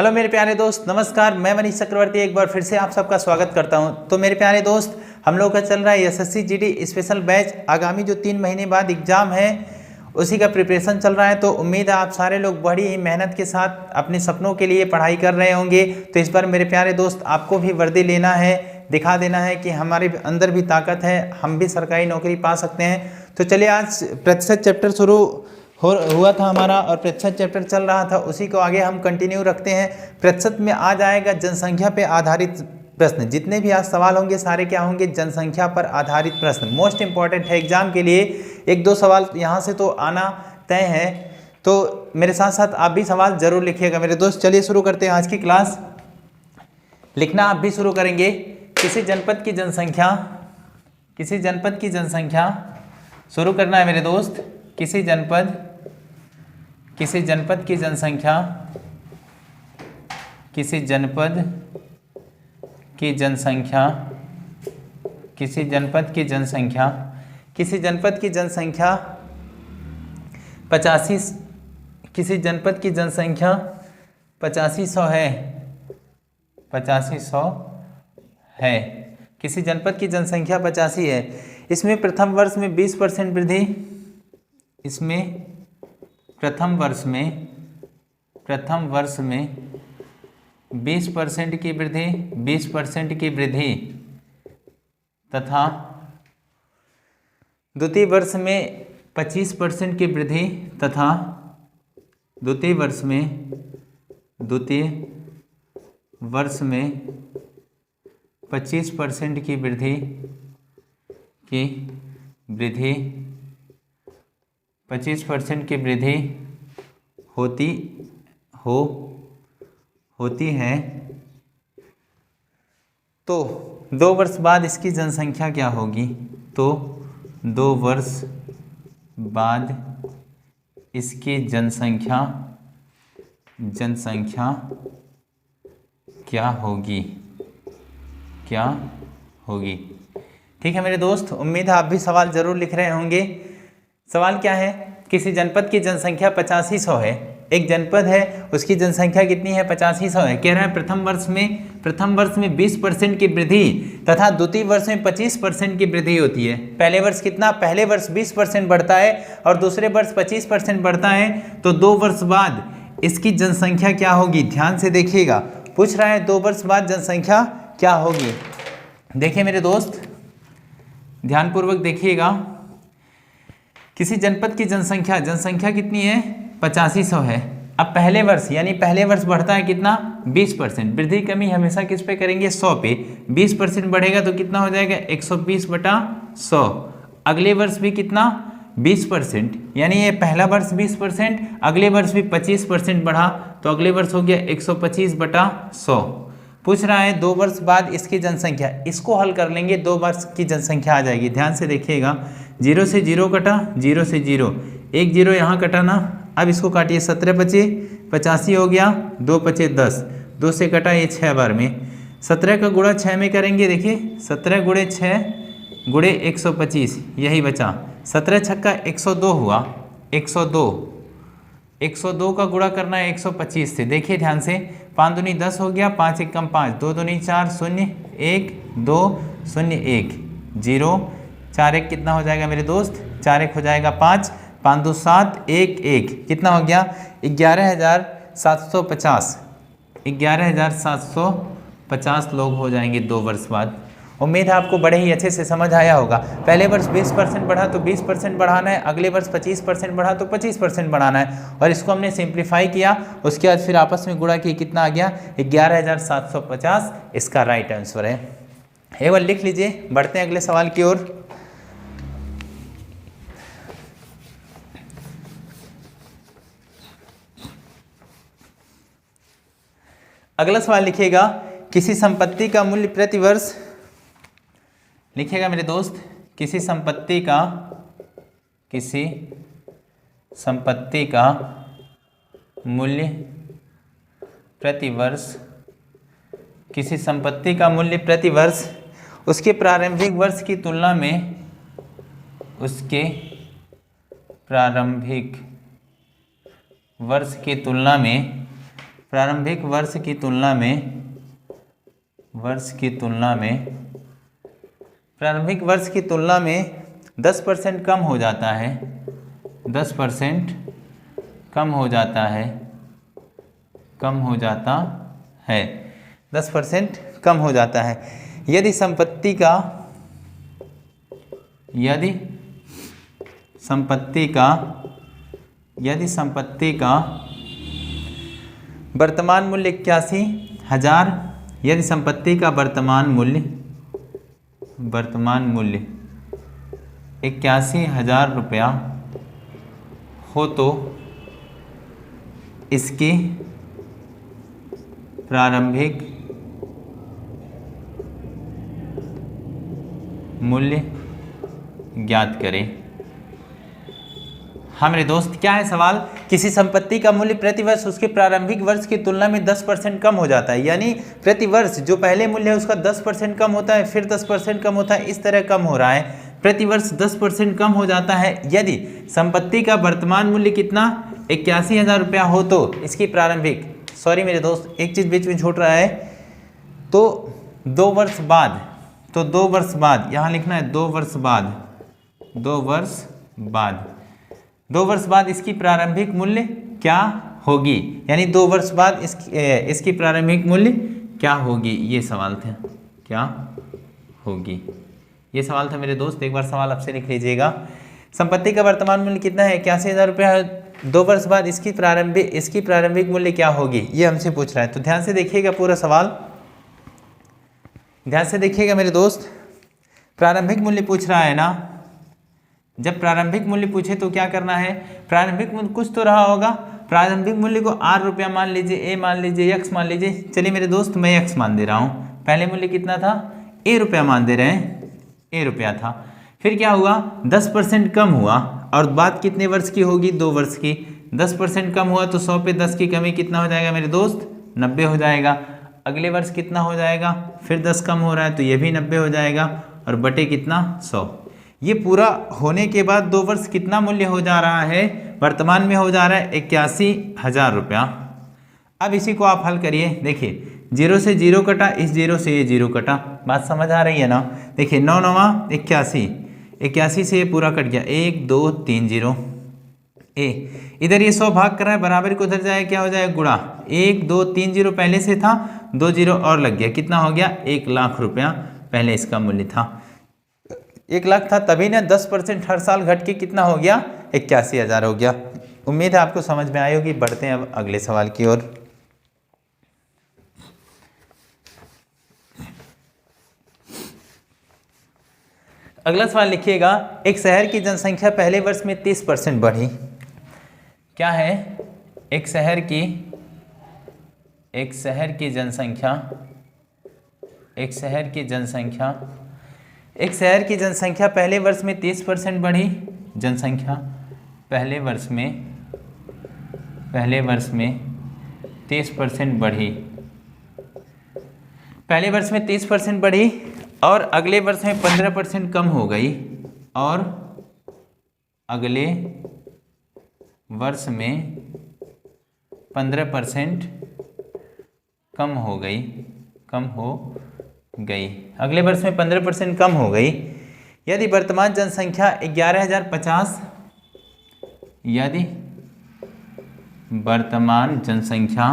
Hello मेरे प्यारे दोस्त, नमस्कार। मैं मनीष चक्रवर्ती एक बार फिर से आप सबका स्वागत करता हूं। तो मेरे प्यारे दोस्त, हम लोग का चल रहा है एसएससी जीडी स्पेशल बैच। आगामी जो 3 महीने बाद एग्जाम है उसी का प्रिपरेशन चल रहा है। तो उम्मीद है आप सारे लोग बड़ी ही मेहनत के साथ अपने सपनों के लिए पढ़ाई कर रहे होंगे। तो इस बार मेरे प्यारे दोस्त आपको भी वर्दी लेना है, दिखा देना है कि हमारे अंदर भी ताकत है, हम भी सरकारी नौकरी पा सकते हैं। तो चलिए, आज प्रतिशत चैप्टर शुरू हुआ था हमारा और प्रतिशत चैप्टर चल रहा था, उसी को आगे हम कंटिन्यू रखते हैं। प्रतिशत में आ जाएगा जनसंख्या पे आधारित प्रश्न। जितने भी आज सवाल होंगे सारे क्या होंगे, जनसंख्या पर आधारित प्रश्न। मोस्ट इंपॉर्टेंट है एग्जाम के लिए। 1-2 सवाल यहाँ से तो आना तय है, तो मेरे साथ साथ आप भी सवाल जरूर लिखिएगा मेरे दोस्त। चलिए शुरू करते हैं आज की क्लास। लिखना आप भी शुरू करेंगे। किसी जनपद की जनसंख्या, किसी जनपद की जनसंख्या शुरू करना है मेरे दोस्त। किसी जनपद की जनसंख्या, किसी जनपद की जनसंख्या, किसी जनपद की जनसंख्या, किसी जनपद की जनसंख्या 85, किसी जनपद की जनसंख्या 8500 है, 8500 है। किसी जनपद की जनसंख्या 85 है। इसमें प्रथम वर्ष में 20% वृद्धि, इसमें प्रथम वर्ष में 20% की वृद्धि, 20% की वृद्धि तथा द्वितीय वर्ष में 25% की वृद्धि तथा द्वितीय वर्ष में 25% की वृद्धि 25% की वृद्धि होती है। तो 2 वर्ष बाद इसकी जनसंख्या क्या होगी? तो 2 वर्ष बाद इसकी जनसंख्या क्या होगी? ठीक है मेरे दोस्त, उम्मीद है आप भी सवाल जरूर लिख रहे होंगे। सवाल क्या है? किसी जनपद की जनसंख्या 8500 है। एक जनपद है, उसकी जनसंख्या कितनी है? 8500 है। कह रहा है प्रथम वर्ष में 20% की वृद्धि तथा द्वितीय वर्ष में 25% की वृद्धि होती है। पहले वर्ष कितना? पहले वर्ष 20% बढ़ता है और दूसरे वर्ष 25% बढ़ता है। तो 2 वर्ष बाद इसकी जनसंख्या क्या होगी? ध्यान से देखिएगा, पूछ रहा है 2 वर्ष बाद जनसंख्या क्या होगी। देखिए मेरे दोस्त, ध्यानपूर्वक देखिएगा। किसी जनपद की जनसंख्या कितनी है? 8500 है। अब पहले वर्ष यानी पहले वर्ष बढ़ता है कितना? 20%। वृद्धि कमी हमेशा किस पे करेंगे? 100 पे। 20% बढ़ेगा तो कितना हो जाएगा? 120/100। अगले वर्ष भी कितना? 20%। यानी ये पहला वर्ष 20%, अगले वर्ष भी 25% बढ़ा तो अगले वर्ष हो गया 125/100। पूछ रहा है 2 वर्ष बाद इसकी जनसंख्या। इसको हल कर लेंगे, 2 वर्ष की जनसंख्या आ जाएगी। ध्यान से देखिएगा, 0 से 0 कटा, 0 से 0, 1 0 यहाँ कटा ना। अब इसको काटिए, 17 बचे 85 हो गया, 2 बचे 10, 2 से कटा ये 6 बार में। 17 का गुणा 6 में करेंगे। देखिए 17 गुणे 6 गुणे 125, यही बचा। 17 छक्का 102 हुआ, 102 का गुणा करना है 125 से। देखिए ध्यान से, 5 दूनी 10 हो गया, 5 एकम 5, 2 दूनी 4, 0 1 2 0 1 0, 4 1 कितना हो जाएगा मेरे दोस्त? 4 1 हो जाएगा 5, 5 2 7 1 1 कितना हो गया? 11,750। 11,750 लोग हो जाएंगे 2 वर्ष बाद। उम्मीद है आपको बड़े ही अच्छे से समझ आया होगा। पहले वर्ष 20% बढ़ा तो 20% बढ़ाना है, अगले वर्ष 25% बढ़ा तो 25% बढ़ाना है, और इसको हमने सिंप्लीफाई किया। उसके बाद फिर आपस में गुणा किया, कितना आ गया? 11,750 इसका राइट आंसर है। एक बार लिख लीजिए, बढ़ते हैं अगले सवाल की ओर। अगला सवाल लिखिएगा, किसी संपत्ति का मूल्य प्रतिवर्ष, लिखिएगा मेरे दोस्त, किसी संपत्ति का मूल्य प्रतिवर्ष, किसी संपत्ति का मूल्य प्रतिवर्ष उसके प्रारंभिक वर्ष की तुलना में, उसके प्रारंभिक वर्ष की तुलना में प्रारंभिक वर्ष की तुलना में प्रारंभिक वर्ष की तुलना में 10% कम हो जाता है, 10% कम हो जाता है, 10% कम हो जाता है यदि संपत्ति का वर्तमान मूल्य 81,000, यदि संपत्ति का वर्तमान मूल्य 81,000 रुपया हो तो इसकी प्रारंभिक मूल्य ज्ञात करें। हाँ मेरे दोस्त, क्या है सवाल? किसी संपत्ति का मूल्य प्रति वर्ष उसके प्रारंभिक वर्ष की तुलना में 10% कम हो जाता है, यानी प्रति वर्ष जो पहले मूल्य है उसका 10% कम होता है, फिर 10% कम होता है, इस तरह कम हो रहा है। प्रति वर्ष 10% कम हो जाता है यदि संपत्ति का वर्तमान मूल्य कितना 81,000 रुपया हो तो इसकी प्रारंभिक, सॉरी मेरे दोस्त एक चीज़ बीच में छूट रहा है, तो 2 वर्ष बाद, तो 2 वर्ष बाद यहाँ लिखना है 2 वर्ष बाद इसकी प्रारंभिक मूल्य क्या होगी, यानी 2 वर्ष बाद इसकी प्रारंभिक मूल्य क्या होगी, ये सवाल था, क्या होगी, ये सवाल था मेरे दोस्त। एक बार सवाल आपसे लिख लीजिएगा। संपत्ति का वर्तमान मूल्य कितना है 81,000 रुपया, 2 वर्ष बाद इसकी प्रारंभिक मूल्य क्या होगी, ये हमसे पूछ रहा है। तो ध्यान से देखिएगा पूरा सवाल, ध्यान से देखिएगा मेरे दोस्त। प्रारंभिक मूल्य पूछ रहा है ना, जब प्रारंभिक मूल्य पूछे तो क्या करना है, प्रारंभिक मूल्य कुछ तो रहा होगा, प्रारंभिक मूल्य को R रुपया मान लीजिए, A मान लीजिए, X मान लीजिए। चलिए मेरे दोस्त मैं X मान दे रहा हूँ। पहले मूल्य कितना था, A रुपया मान दे रहे हैं, A रुपया था। फिर क्या हुआ, 10% कम हुआ, और बात कितने वर्ष की होगी, 2 वर्ष की। 10% कम हुआ तो 100 पे 10 की कमी कितना हो जाएगा मेरे दोस्त, 90 हो जाएगा। अगले वर्ष कितना हो जाएगा, फिर 10 कम हो रहा है तो ये भी 90 हो जाएगा, और बटे कितना 100। ये पूरा होने के बाद 2 वर्ष कितना मूल्य हो जा रहा है, वर्तमान में हो जा रहा है 81,000 रुपया। अब इसी को आप हल करिए, देखिए 0 से 0 कटा, इस 0 से ये 0 कटा, बात समझ आ रही है ना। देखिए 9 9 81, 81 से ये पूरा कट गया, 1 2 3 0 इधर ये 100 भाग कर रहा है, बराबर को उधर जाए क्या हो जाएगा, गुणा। 1 2 3 0 पहले से था, 2 0 और लग गया, कितना हो गया 1 लाख रुपया पहले इसका मूल्य था। 1 लाख था तभी ना 10% हर साल घट के कितना हो गया 81,000 हो गया। उम्मीद है आपको समझ में आई होगी। बढ़ते हैं अब अगले सवाल की ओर। अगला सवाल लिखिएगा, एक शहर की जनसंख्या पहले वर्ष में 30% बढ़ी। क्या है, एक शहर की जनसंख्या पहले वर्ष में 30% बढ़ी। जनसंख्या पहले वर्ष में 30% बढ़ी, पहले वर्ष में 30% बढ़ी और अगले वर्ष में 15% कम हो गई, और अगले वर्ष में 15% कम हो गई, अगले वर्ष में 15% कम हो गई यदि वर्तमान जनसंख्या 11,050, यदि वर्तमान जनसंख्या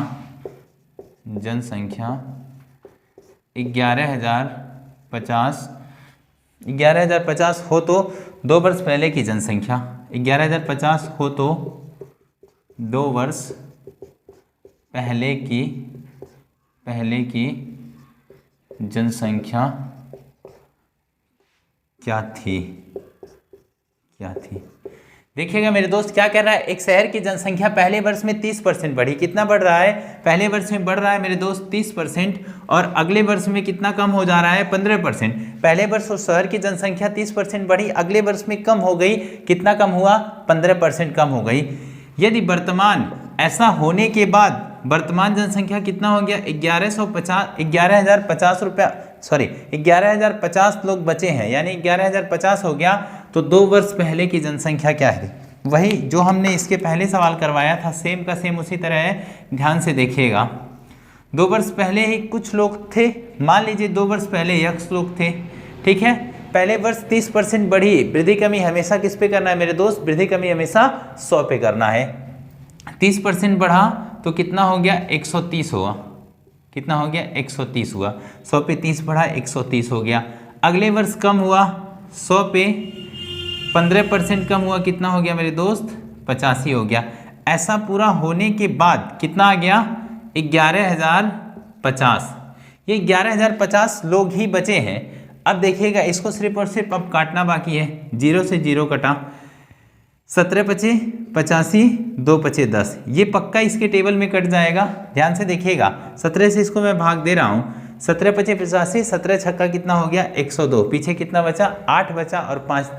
11,050 हो तो 2 वर्ष पहले की जनसंख्या 11,050 हो तो 2 वर्ष पहले की जनसंख्या क्या थी। देखिएगा मेरे दोस्त क्या कर रहा है, एक शहर की जनसंख्या पहले वर्ष में 30% बढ़ी। कितना बढ़ रहा है, पहले वर्ष में बढ़ रहा है मेरे दोस्त 30%, और अगले वर्ष में कितना कम हो जा रहा है 15%। पहले वर्ष उस शहर की जनसंख्या 30% बढ़ी, अगले वर्ष में कम हो गई, कितना कम हुआ 15% कम हो गई। यदि वर्तमान ऐसा होने के बाद वर्तमान जनसंख्या कितना हो गया 11,050 लोग बचे हैं, यानी 11,050 हो गया, तो 2 वर्ष पहले की जनसंख्या क्या है वही जो हमने इसके पहले सवाल करवाया था, सेम का सेम उसी तरह है, ध्यान से देखिएगा। 2 वर्ष पहले ही कुछ लोग थे, मान लीजिए 2 वर्ष पहले यक्ष लोग थे, ठीक है। पहले वर्ष 30% बढ़ी, वृद्धि कमी हमेशा किस पे करना है मेरे दोस्त, वृद्धि कमी हमेशा 100 पे करना है। 30% बढ़ा तो कितना हो गया, 130 हुआ, कितना हो गया, 130 हुआ। 100 पे 30 बढ़ा, 130 हो गया। अगले वर्ष कम हुआ, 100 पे 15% कम हुआ, कितना हो गया मेरे दोस्त, 85 हो गया। ऐसा पूरा होने के बाद कितना आ गया, 11,050। ये 11,050 लोग ही बचे हैं। अब देखिएगा इसको सिर्फ और सिर्फ अब काटना बाकी है, 0 से 0 कटा, 17 पचे 85, 2 पचे 10, ये पक्का इसके टेबल में कट जाएगा। ध्यान से देखिएगा, 17 से इसको मैं भाग दे रहा हूँ, 17 पचे 85, 17 छक्का कितना हो गया, 102, पीछे कितना बचा, 8 बचा और 5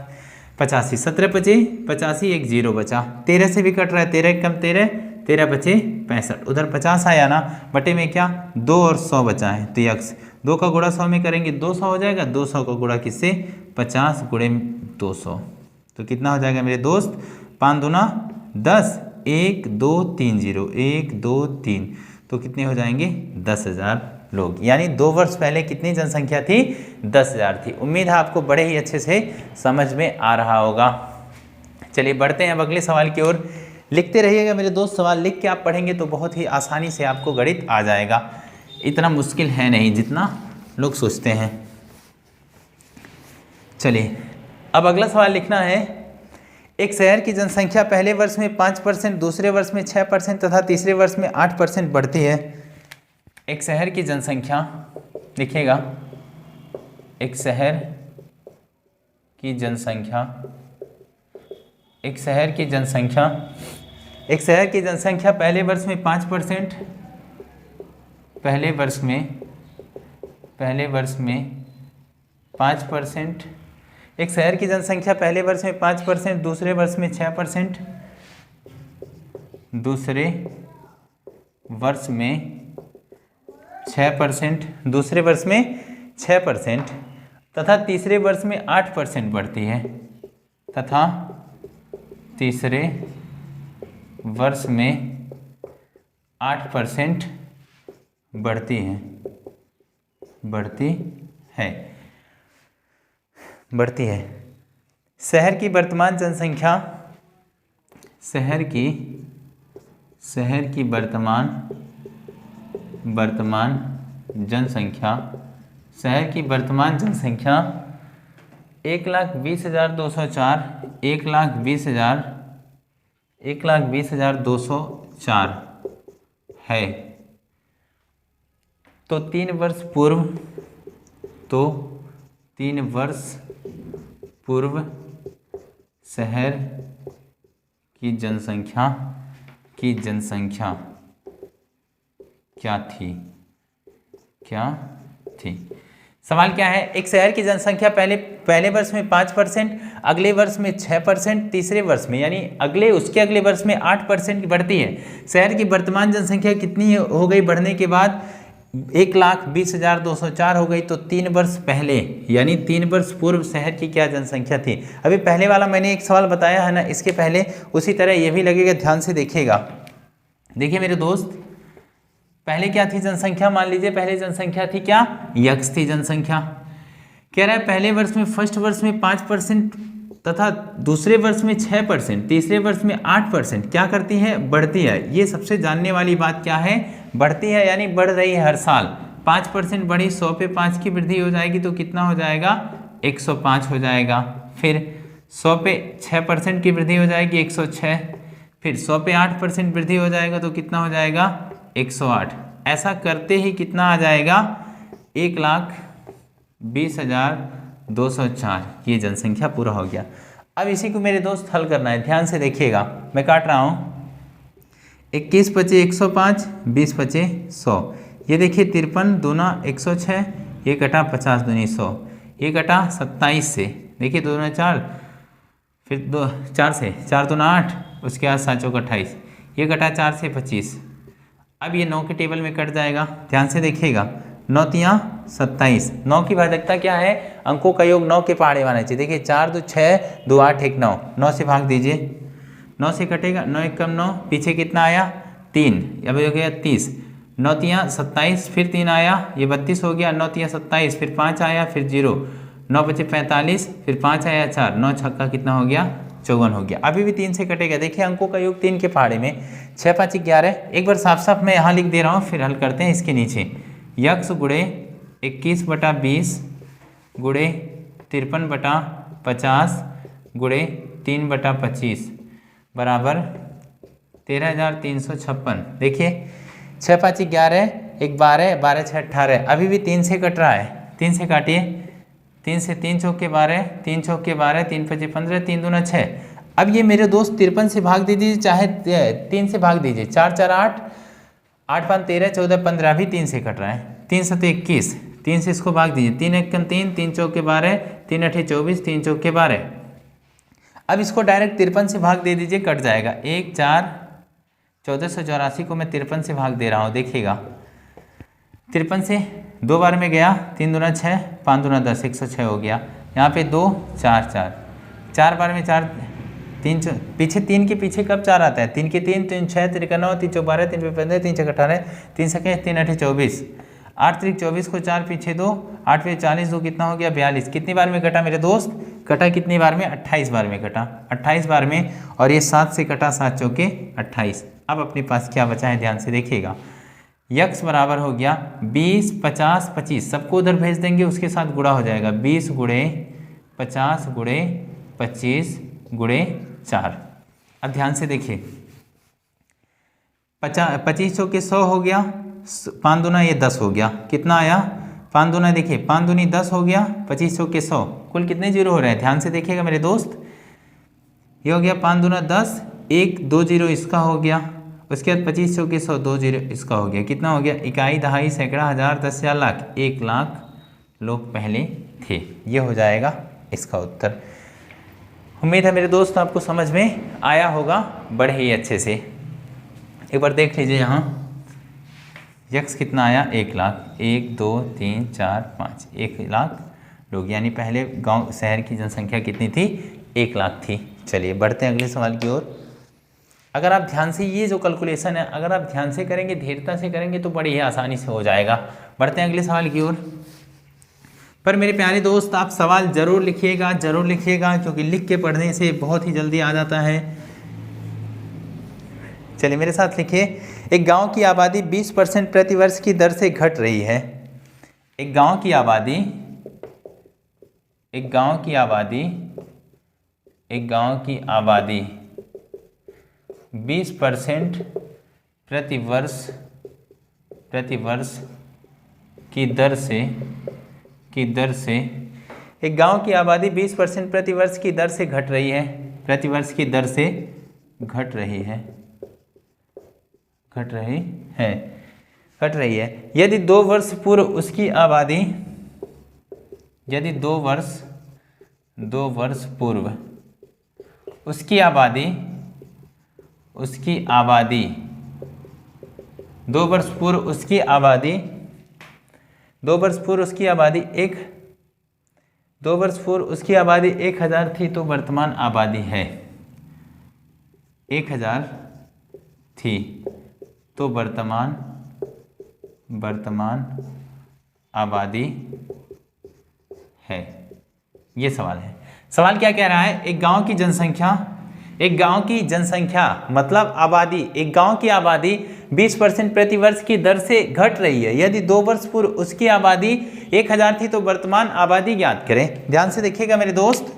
85, 17 पचे 85, एक 0 बचा। 13 से भी कट रहा है, 13 कम 13, 13 बचे 65, उधर 50 आया ना, बटे में क्या 2 और 100 बचा है, तो यक्स 2 का गुणा 100 में करेंगे 200 हो जाएगा, 200 का गुणा किससे, 50 गुणे 200, तो कितना हो जाएगा मेरे दोस्त, 5 दूना 10, 1 2 3 0, 1 2 3, तो कितने हो जाएंगे, 10,000 लोग। यानी 2 वर्ष पहले कितनी जनसंख्या थी, 10,000 थी। उम्मीद है आपको बड़े ही अच्छे से समझ में आ रहा होगा। चलिए बढ़ते हैं अब अगले सवाल की ओर। लिखते रहिएगा मेरे दोस्त, सवाल लिख के आप पढ़ेंगे तो बहुत ही आसानी से आपको गणित आ जाएगा। इतना मुश्किल है नहीं जितना लोग सोचते हैं। चलिए अब अगला सवाल लिखना है, एक शहर की जनसंख्या पहले वर्ष में 5%, दूसरे वर्ष में 6% तथा तीसरे वर्ष में 8% बढ़ती है। एक शहर की जनसंख्या, देखिएगा, एक शहर की जनसंख्या, एक शहर की जनसंख्या, एक शहर की जनसंख्या पहले वर्ष में 5%, पहले वर्ष में 5%, एक शहर की जनसंख्या पहले वर्ष में 5%, दूसरे वर्ष में 6%, दूसरे वर्ष में 6%, दूसरे वर्ष में 6% तथा तीसरे वर्ष में 8% बढ़ती है, तथा तीसरे वर्ष में 8% बढ़ती है, बढ़ती है। शहर की वर्तमान जनसंख्या, शहर की वर्तमान जनसंख्या, शहर की वर्तमान जनसंख्या 1,20,204, 1,20,204 है। तो 3 वर्ष पूर्व शहर की जनसंख्या क्या थी। सवाल क्या है, एक शहर की जनसंख्या पहले वर्ष में 5%, अगले वर्ष में 6%, तीसरे वर्ष में यानी उसके अगले वर्ष में 8% बढ़ती है। शहर की वर्तमान जनसंख्या कितनी हो गई बढ़ने के बाद, 1,20,204 हो गई। तो 3 वर्ष पहले यानी 3 वर्ष पूर्व शहर की क्या जनसंख्या थी। अभी पहले वाला मैंने एक सवाल बताया है ना, इसके पहले उसी तरह ये भी लगेगा, ध्यान से देखिएगा। देखिए मेरे दोस्त, पहले क्या थी जनसंख्या, मान लीजिए पहले जनसंख्या थी क्या, यक्ष थी जनसंख्या। कह रहा है पहले वर्ष में, फर्स्ट वर्ष में 5% तथा दूसरे वर्ष में 6%, तीसरे वर्ष में 8% क्या करती है, बढ़ती है। ये सबसे जानने वाली बात क्या है, बढ़ती है यानी बढ़ रही है हर साल। 5% बढ़ी, 100 पे 5 की वृद्धि हो जाएगी तो कितना हो जाएगा, 105 हो जाएगा। फिर 100 पे 6% की वृद्धि हो जाएगी, 106। फिर 100 पे 8% वृद्धि हो जाएगा तो कितना हो जाएगा, 108। ऐसा करते ही कितना आ जाएगा, 1,20,204। ये जनसंख्या पूरा हो गया। अब इसी को मेरे दोस्त हल करना है, ध्यान से देखिएगा, मैं काट रहा हूँ। 21 पचे 105, 20 पचे 100। ये देखिए 53 दूना 106, ये कटा 50 दूनी 100, ये कटा 27 से, देखिए 2 दूना 4, फिर 4 से 4 दूना 8, उसके बाद 7 चौक 28, ये कटा 4 से 25। अब ये 9 के टेबल में कट जाएगा, ध्यान से देखिएगा। 9 तियाँ 27, 9 की भाजकता क्या है, अंकों का योग 9 के पहाड़े माना चाहिए। देखिए 4 2 6, 2 8 1 9, 9 से भाग दीजिए 9 से कटेगा, 9 एक कम 9, पीछे कितना आया 3, अब हो गया 30, 9 तियाँ 27, फिर 3 आया, ये 32 हो गया, 9 तियाँ 27, फिर 5 आया, फिर 0, 9 बचे 45, फिर 5 आया 4, 9 छक्का कितना हो गया 54 हो गया। अभी भी 3 से कटेगा। देखिए अंकों का योग 3 के पहाड़े में 6 5 11। एक बार साफ साफ मैं यहाँ लिख दे रहा हूँ, फिर हल करते हैं इसके नीचे। यक्स गुणे 21/20 गुणे 53/50 गुणे 3/25 बराबर 13,356। देखिए 6 5 11, 1 12, 12 6 18, अभी भी 3 से कट रहा है। 3 से काटिए, 3 से 3 चौके 12, 3 चौके 12, 3 5 15, 3 दूना 6। अब ये मेरे दोस्त 53 से भाग दीजिए, चाहे 3 से भाग दीजिए, 4 4 8, 8 5 13, 14 15, भी 3 से कट रहा है। 3 7 21, 3 से इसको भाग दीजिए, 3 1 3, 3 चौके 12, 3 8 24, 3 चौके 12। अब इसको डायरेक्ट 53 से भाग दे दीजिए, कट जाएगा। 1 4, 1484 को मैं 53 से भाग दे रहा हूँ, देखिएगा 53 से 2 बार में गया, 3 दूना 6, 5 दूना 10, 106 हो गया। यहाँ पे 2 4 4, 4 बार में 4, 3 पीछे 3 के पीछे कब 4 आता है, 3 के 3, 3 6 3 9, 3 4 12, 3 15, 3 6 18, 3 सके 3 8 24, 8 3 24 को 4 पीछे 2, 8 पे 40, 2 कितना हो गया 42। कितनी बार में कटा मेरे दोस्त, कटा कितनी बार में 28 बार में कटा, 28 बार में। और ये 7 से कटा, 7 चौके 28। अब अपने पास क्या बचा है ध्यान से देखिएगा। यक्स बराबर हो गया 20 50 25, सबको उधर भेज देंगे, उसके साथ गुणा हो जाएगा। 20 गुणे 50 गुणे 25 गुणे 4। अब ध्यान से देखिए, 25 चौके 100 हो गया, 5 दूना ये 10 हो गया, कितना आया 5 दूना, देखिए 5 दूनी 10 हो गया, 25 चौके 100, कुल कितने जीरो हो रहे हैं ध्यान से देखिएगा मेरे दोस्त। ये हो गया 5 दूना 10, 1 2 जीरो इसका हो गया, उसके बाद 25 चौके 100, 2 जीरो इसका हो गया, कितना हो गया इकाई दहाई सैकड़ा हज़ार 10,000 लाख, 1 लाख लोग पहले थे। ये हो जाएगा इसका उत्तर। उम्मीद है मेरे दोस्त आपको समझ में आया होगा बड़े ही अच्छे से। एक बार देख लीजिए यहाँ यक्स कितना आया 1 लाख, 1 2 3 4 5, 1 लाख लोग, यानी पहले गांव शहर की जनसंख्या कितनी थी 1 लाख थी। चलिए बढ़ते हैं अगले सवाल की ओर। अगर आप ध्यान से ये जो कैलकुलेशन है अगर आप ध्यान से करेंगे, धीरता से करेंगे तो बड़ी ही आसानी से हो जाएगा। बढ़ते हैं अगले सवाल की ओर। पर मेरे प्यारे दोस्त आप सवाल जरूर लिखिएगा, जरूर लिखिएगा, क्योंकि लिख के पढ़ने से बहुत ही जल्दी आ जाता है। चलिए मेरे साथ लिखिए। एक गांव की आबादी 20% प्रतिवर्ष की दर से घट रही है। एक गांव की आबादी 20% प्रतिवर्ष की दर से एक गांव की आबादी 20% प्रतिवर्ष की दर से घट रही है, प्रतिवर्ष की दर से घट रही है। यदि 2 वर्ष पूर्व उसकी आबादी, यदि 2 वर्ष पूर्व उसकी आबादी 1000 थी तो वर्तमान आबादी है 1000 थी तो वर्तमान आबादी है। ये सवाल है। सवाल क्या कह रहा है, एक गांव की जनसंख्या मतलब आबादी, एक गांव की आबादी 20% प्रतिवर्ष की दर से घट रही है। यदि 2 वर्ष पूर्व उसकी आबादी 1000 थी तो वर्तमान आबादी ज्ञात करें। ध्यान से देखिएगा मेरे दोस्त,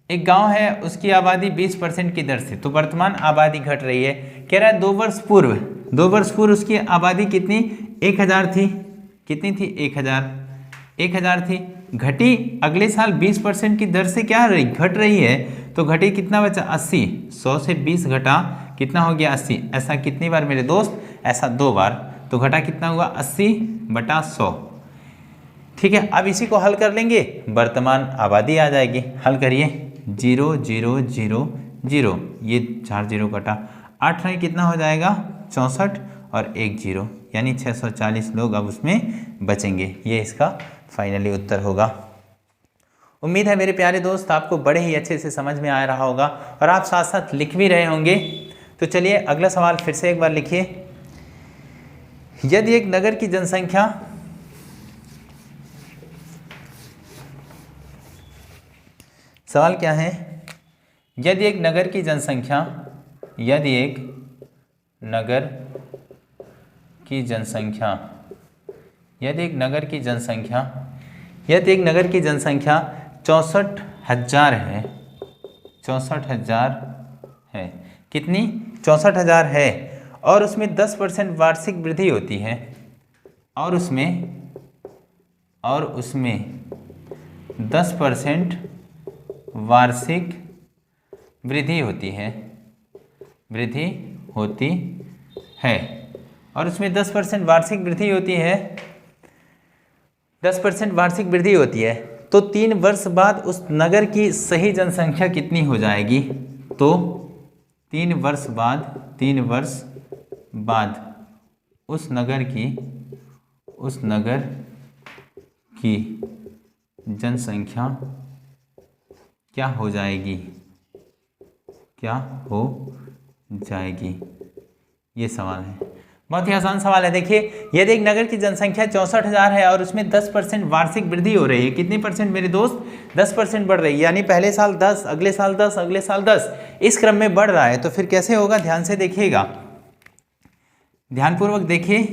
एक गांव है उसकी आबादी 20% की दर से तो वर्तमान आबादी घट रही है। कह रहा है 2 वर्ष पूर्व उसकी आबादी कितनी 1000 थी, कितनी थी 1000 थी, घटी अगले साल 20% की दर से क्या रही, घट रही है, तो घटी कितना बचा 80, 100 से 20 घटा कितना हो गया 80। ऐसा कितनी बार मेरे दोस्त, ऐसा 2 बार, तो घटा कितना हुआ 80/100। ठीक है, अब इसी को हल कर लेंगे, वर्तमान आबादी आ जाएगी। हल करिए, 0 0 0 0, ये 4 जीरो कटा, 8 नहीं कितना हो जाएगा 64 और 1 जीरो, यानी 640 लोग अब उसमें बचेंगे। ये इसका फाइनली उत्तर होगा। उम्मीद है मेरे प्यारे दोस्त आपको बड़े ही अच्छे से समझ में आ रहा होगा और आप साथ साथ लिख भी रहे होंगे। तो चलिए अगला सवाल फिर से एक बार लिखिए। यदि एक नगर की जनसंख्या सवाल क्या है? यदि एक नगर की जनसंख्या यदि एक नगर की जनसंख्या यदि एक नगर की जनसंख्या यदि एक नगर की जनसंख्या 64,000 है, 64,000 है, कितनी? 64,000 है और उसमें 10% वार्षिक वृद्धि होती है और उसमें 10% वार्षिक वृद्धि होती है और उसमें 10% वार्षिक वृद्धि होती है 10% वार्षिक वृद्धि होती है, तो 3 वर्ष बाद उस नगर की सही जनसंख्या कितनी हो जाएगी? तो 3 वर्ष बाद उस नगर की जनसंख्या क्या हो जाएगी? ये सवाल है, बहुत ही आसान सवाल है। देखिए, यदि एक नगर की जनसंख्या 64,000 है और उसमें 10% वार्षिक वृद्धि हो रही है, कितनी परसेंट मेरे दोस्त? 10% बढ़ रही है, यानी पहले साल 10, अगले साल 10, अगले साल 10, इस क्रम में बढ़ रहा है। तो फिर कैसे होगा? ध्यान से देखिएगा, ध्यानपूर्वक देखिए।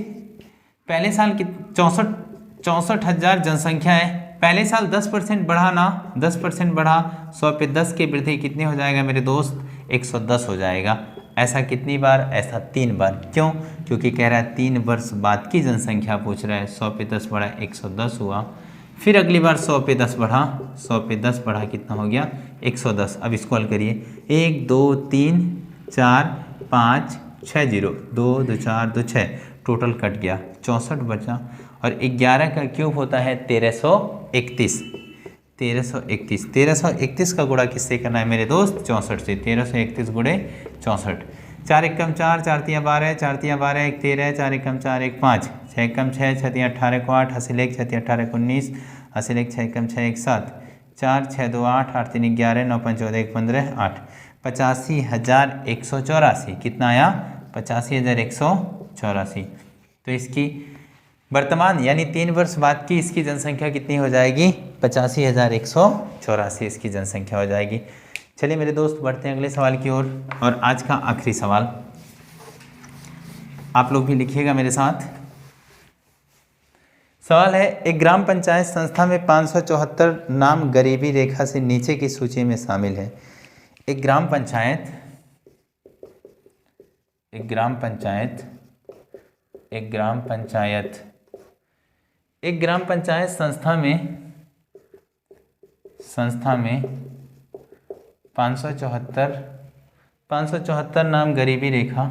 पहले साल की 64,000 जनसंख्या है, पहले साल 10% बढ़ा ना, 10% बढ़ा, 100 पे 10 की वृद्धि कितनी हो जाएगा मेरे दोस्त? 110 हो जाएगा। ऐसा कितनी बार? ऐसा 3 बार। क्यों? क्योंकि कह रहा है 3 वर्ष बाद की जनसंख्या पूछ रहा है। 100 पे 10 बढ़ा, 110 हुआ। फिर अगली बार 100 पे 10 बढ़ा, 100 पे 10 बढ़ा, कितना हो गया? 110। अब इसको हल करिए। 1 2 3 4 5 6 0, 2 2 4 2 6, टोटल कट गया, 64 बचा। और 11 का क्यूब होता है 1331। 1331 का गुणा किससे करना है मेरे दोस्त? 64 से। 1331 गुणे 64। 4 एकम 4, 4 तियाँ 12, 4 तियाँ 12, 1 13, 4 एकम 4, 1 5, 6 एकम 6, 6 तियाँ 18 को 8, हासिल 1, 6 तियाँ 18 को 19, हासिल 1, 6 एकम 6, 1 7, 4 6 2 8, 8 3 11, 9 5 14, 1 15, 8, 85,184। कितना आया? 85,184। तो इसकी वर्तमान यानी 3 वर्ष बाद की इसकी जनसंख्या कितनी हो जाएगी? 85,184 इसकी जनसंख्या हो जाएगी। चलिए मेरे दोस्त बढ़ते हैं अगले सवाल की ओर। और आज का आखिरी सवाल आप लोग भी लिखिएगा मेरे साथ। सवाल है, एक ग्राम पंचायत संस्था में 574 नाम गरीबी रेखा से नीचे की सूची में शामिल है। एक ग्राम पंचायत संस्था में 574 नाम गरीबी रेखा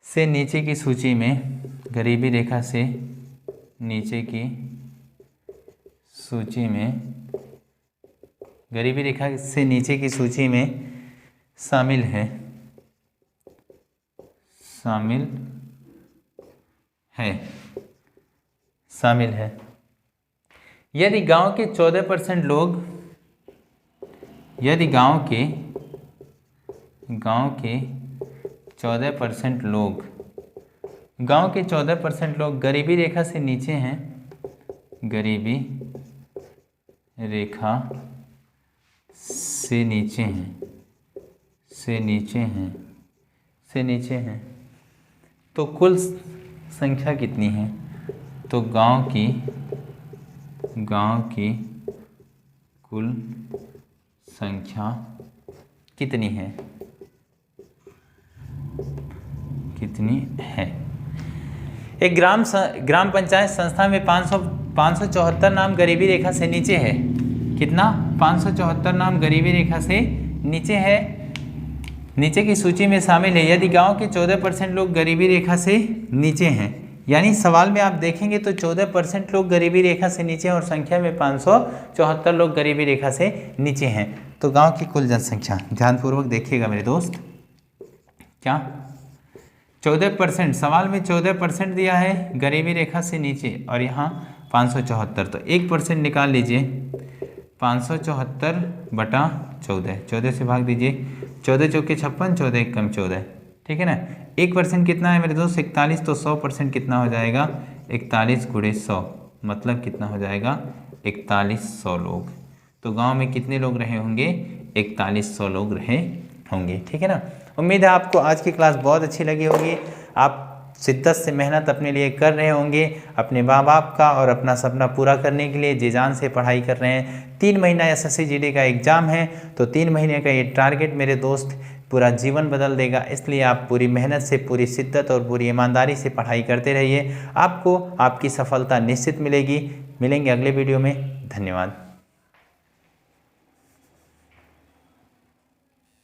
से नीचे की सूची में, गरीबी रेखा से नीचे की सूची में शामिल है। यदि गांव के 14% लोग गरीबी रेखा से नीचे हैं, गरीबी रेखा से नीचे हैं, तो कुल संख्या कितनी है? तो गांव की कुल संख्या कितनी है? एक ग्राम पंचायत संस्था में 574 नाम गरीबी रेखा से नीचे है। कितना? 574 नाम गरीबी रेखा से नीचे है, नीचे की सूची में शामिल है। यदि गांव के 14% लोग गरीबी रेखा से नीचे हैं, यानी सवाल में आप देखेंगे तो 14% लोग गरीबी रेखा से नीचे हैं और संख्या में 574 लोग गरीबी रेखा से नीचे हैं। तो गांव की कुल जनसंख्या, ध्यानपूर्वक देखिएगा मेरे दोस्त, क्या 14%, सवाल में 14% दिया है गरीबी रेखा से नीचे और यहाँ 574, तो 1% निकाल लीजिए। 574/14, 14 से भाग दीजिए, 14 चौके 56, 14 एक कम 14, ठीक है ना। 1% कितना है मेरे दोस्त? 41, तो 100% कितना हो जाएगा? 41 × 100, मतलब कितना हो जाएगा? 4100 लोग। तो गांव में कितने लोग रहे होंगे? 4100 लोग रहे होंगे, ठीक है ना। उम्मीद है आपको आज की क्लास बहुत अच्छी लगी होगी। आप शिद्दत से मेहनत अपने लिए कर रहे होंगे, अपने माँ बाप का और अपना सपना पूरा करने के लिए जी जान से पढ़ाई कर रहे हैं। 3 महीना SSC GD का एग्ज़ाम है, तो 3 महीने का ये टारगेट मेरे दोस्त पूरा जीवन बदल देगा। इसलिए आप पूरी मेहनत से, पूरी शिद्दत और पूरी ईमानदारी से पढ़ाई करते रहिए। आपको आपकी सफलता निश्चित मिलेगी। मिलेंगे अगले वीडियो में। धन्यवाद।